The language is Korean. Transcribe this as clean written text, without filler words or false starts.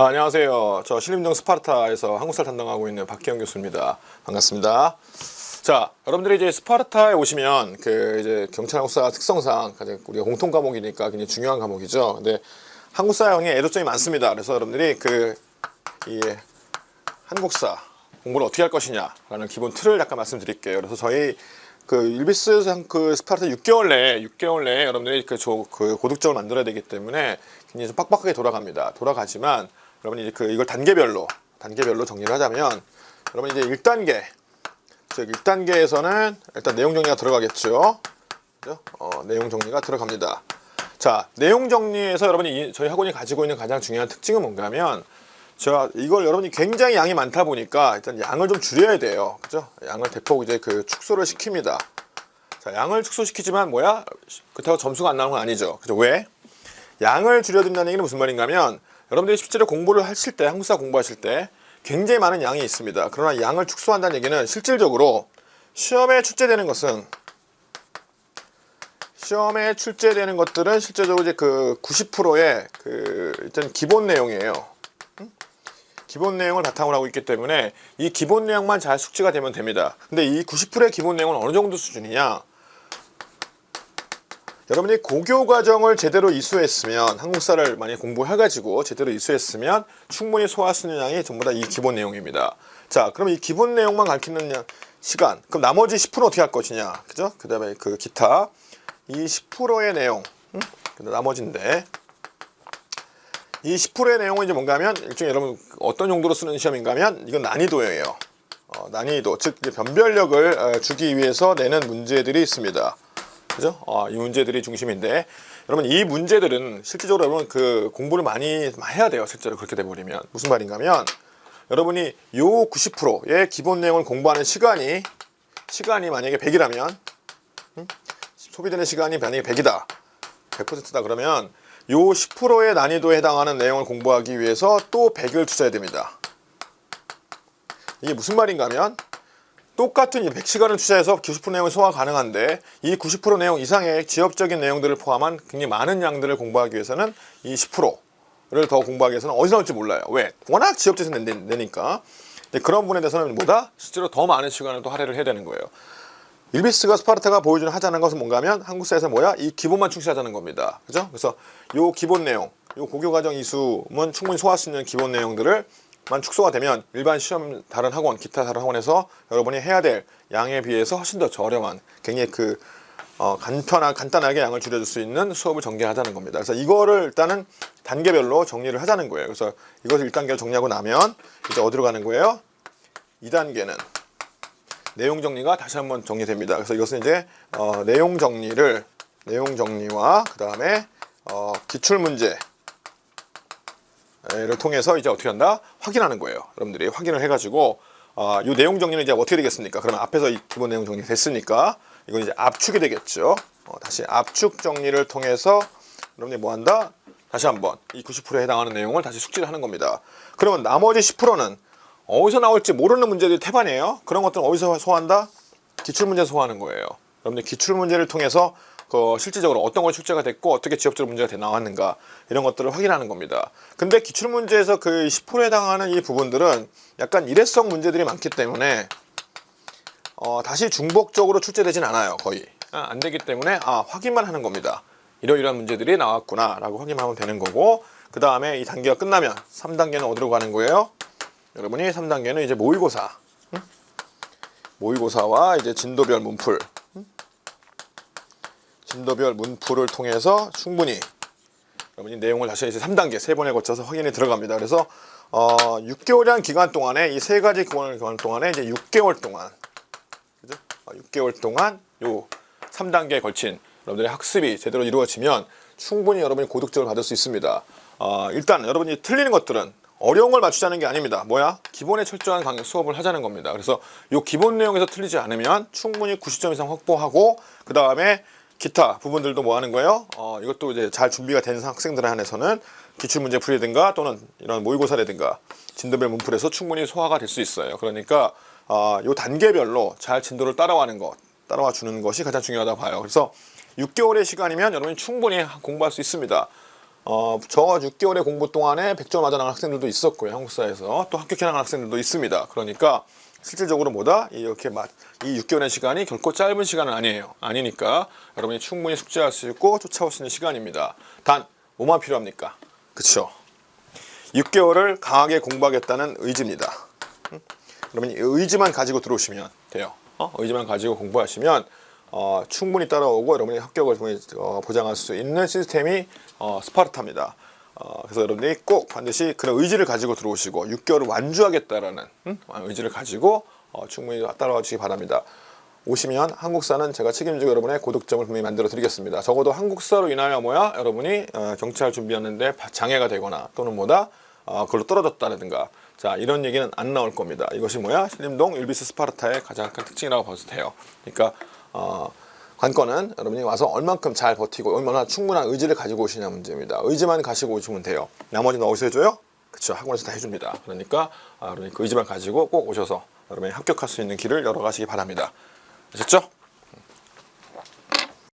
안녕하세요. 저 신림동 스파르타에서 한국사를 담당하고 있는 박혜영 교수입니다. 반갑습니다. 자, 여러분들이 이제 스파르타에 오시면 이제 경찰 한국사 특성상 가장 우리가 공통 과목이니까 굉장히 중요한 과목이죠. 근데 한국사형에 애로점이 많습니다. 그래서 여러분들이 이 한국사 공부를 어떻게 할 것이냐라는 기본 틀을 약간 말씀드릴게요. 그래서 저희 일비스 스파르타 6개월 내에 여러분들이 고득점을 만들어야 되기 때문에 굉장히 좀 빡빡하게 돌아가지만 여러분이 이제 이걸 단계별로 정리를 하자면 여러분 이제 1단계 즉 1단계에서는 일단 내용 정리가 들어가겠죠. 그죠? 내용 정리가 들어갑니다. 자, 내용 정리에서 여러분이 저희 학원이 가지고 있는 가장 중요한 특징은 뭔가 하면 이걸 여러분이 굉장히 양이 많다 보니까 일단 양을 좀 줄여야 돼요. 그죠? 양을 대폭 이제 축소를 시킵니다. 자, 양을 축소시키지만 그렇다고 점수가 안 나오는 건 아니죠. 그죠? 왜? 양을 줄여둔다는 얘기는 무슨 말인가 하면 여러분들이 실제로 공부를 하실 때, 한국사 공부하실 때 굉장히 많은 양이 있습니다. 그러나 양을 축소한다는 얘기는 실질적으로 시험에 출제되는 것들은 실제적으로 이제 90%의 일단 기본 내용이에요. 기본 내용을 바탕으로 하고 있기 때문에 이 기본 내용만 잘 숙지가 되면 됩니다. 근데 이 90%의 기본 내용은 어느 정도 수준이냐? 여러분이 고교 과정을 제대로 이수했으면, 한국사를 많이 공부해가지고 제대로 이수했으면 충분히 소화할 수 있는 양이 전부 다 이 기본 내용입니다. 자, 그럼 이 기본 내용만 가르치는 시간, 그럼 나머지 10% 어떻게 할 것이냐? 그죠? 그 다음에 기타 이 10%의 내용, 나머지인데 이 10%의 내용은 이제 뭔가 하면 일종의 여러분 어떤 용도로 쓰는 시험인가 하면 이건 난이도예요. 난이도, 즉 변별력을 주기 위해서 내는 문제들이 있습니다. 그죠? 이 문제들이 중심인데 여러분 이 문제들은 실질적으로 여러분 공부를 많이 해야 돼요. 실제로 그렇게 돼버리면 무슨 말인가 하면 여러분이 요 90%의 기본 내용을 공부하는 시간이 만약에 100이라면 소비되는 시간이 만약에 100이다 100%다 그러면 요 10%의 난이도에 해당하는 내용을 공부하기 위해서 또 100을 투자해야 됩니다. 이게 무슨 말인가 하면 똑같은 100시간을 투자해서 90% 내용을 소화 가능한데 이 90% 내용 이상의 지엽적인 내용들을 포함한 굉장히 많은 양들을 공부하기 위해서는 이 10%를 더 공부하기 위해서는 어디서 나올지 몰라요. 왜? 워낙 지엽적에서 내니까. 그런 부분에 대해서는 실제로 더 많은 시간을 또 할애를 해야 되는 거예요. 일비스가 스파르타가 보여주는 하자는 것은 뭔가 하면 한국사에서 이 기본만 충실하자는 겁니다. 그죠? 그래서 요 기본 내용, 요 고교과정 이수문 충분히 소화할 수 있는 기본 내용들을 만 축소가 되면 일반 시험 다른 학원, 기타 다른 학원에서 여러분이 해야 될 양에 비해서 훨씬 더 저렴한 굉장히 간단하게 양을 줄여줄 수 있는 수업을 전개하자는 겁니다. 그래서 이거를 일단은 단계별로 정리를 하자는 거예요. 그래서 이것을 1단계로 정리하고 나면 이제 어디로 가는 거예요? 2단계는 내용 정리가 다시 한번 정리됩니다. 그래서 이것은 이제 내용 정리와 그 다음에 기출 문제 를 통해서 이제 어떻게 한다? 확인하는 거예요. 여러분들이 확인을 해가지고 이 내용 정리는 이제 어떻게 되겠습니까? 그러면 앞에서 이 기본 내용 정리 됐으니까 이건 이제 압축이 되겠죠. 다시 압축 정리를 통해서 여러분들이 뭐 한다? 다시 한번 이 90%에 해당하는 내용을 다시 숙지를 하는 겁니다. 그러면 나머지 10%는 어디서 나올지 모르는 문제들이 태반이에요. 그런 것들은 어디서 소화한다? 기출문제 소화하는 거예요. 여러분들 기출문제를 통해서 실질적으로 어떤 걸 출제가 됐고 어떻게 지역적으로 문제가 나왔는가 이런 것들을 확인하는 겁니다. 근데 기출문제에서 10%에 해당하는 이 부분들은 약간 일회성 문제들이 많기 때문에 다시 중복적으로 출제되진 않아요. 거의 안 되기 때문에 확인만 하는 겁니다. 이러이러한 문제들이 나왔구나 라고 확인만 하면 되는 거고, 그 다음에 이 단계가 끝나면 3단계는 어디로 가는 거예요? 여러분이 3단계는 이제 모의고사와 이제 진도별 문풀을 통해서 충분히 여러분이 내용을 다시 이제 3단계 3번에 거쳐서 확인이 들어갑니다. 그래서 6개월이라는 기간 동안에 이 세 가지 기간 동안에 이제 6개월 동안, 그죠? 6개월 동안 요 3단계에 걸친 여러분들의 학습이 제대로 이루어지면 충분히 여러분이 고득점을 받을 수 있습니다. 일단 여러분이 틀리는 것들은 어려운 걸 맞추자는 게 아닙니다. 기본에 철저한 수업을 하자는 겁니다. 그래서 이 기본 내용에서 틀리지 않으면 충분히 90점 이상 확보하고 그 다음에 기타 부분들도 뭐 하는 거예요? 이것도 이제 잘 준비가 된 학생들 한해서는 기출문제 풀이든가 또는 이런 모의고사라든가 진도별 문풀에서 충분히 소화가 될 수 있어요. 그러니까 이 단계별로 잘 진도를 따라와 주는 것이 가장 중요하다고 봐요. 그래서 6개월의 시간이면 여러분이 충분히 공부할 수 있습니다. 저 6개월의 공부 동안에 100점 맞아 나간 학생들도 있었고요. 한국사에서 또 합격해 나간 학생들도 있습니다. 그러니까 실질적으로 뭐다? 이렇게 이 6개월의 시간이 결코 짧은 시간은 아니에요. 아니니까 여러분이 충분히 숙제할 수 있고 쫓아올 수 있는 시간입니다. 단 뭐만 필요합니까? 그쵸? 6개월을 강하게 공부하겠다는 의지입니다. 여러분이 의지만 가지고 들어오시면 돼요. 의지만 가지고 공부하시면 충분히 따라오고 여러분이 합격을 보장할 수 있는 시스템이 스파르타입니다. 그래서 여러분들이 꼭 반드시 그런 의지를 가지고 들어오시고 6개월을 완주하겠다라는 의지를 가지고 충분히 따라와 주시기 바랍니다. 오시면 한국사는 제가 책임지고 여러분의 고득점을 분명히 만들어 드리겠습니다. 적어도 한국사로 인하여 여러분이 경찰 준비하는데 장애가 되거나 또는 그걸로 떨어졌다든가 자 이런 얘기는 안 나올 겁니다. 이것이 신림동 율비스 스파르타의 가장 큰 특징이라고 봐도 돼요. 그러니까 관건은 여러분이 와서 얼만큼 잘 버티고 얼마나 충분한 의지를 가지고 오시냐 문제입니다. 의지만 가지고 오시면 돼요. 나머지는 어디서 해줘요? 그쵸, 학원에서 다 해줍니다. 그러니까 여러분이 그 의지만 가지고 꼭 오셔서 여러분이 합격할 수 있는 길을 열어가시기 바랍니다. 아셨죠?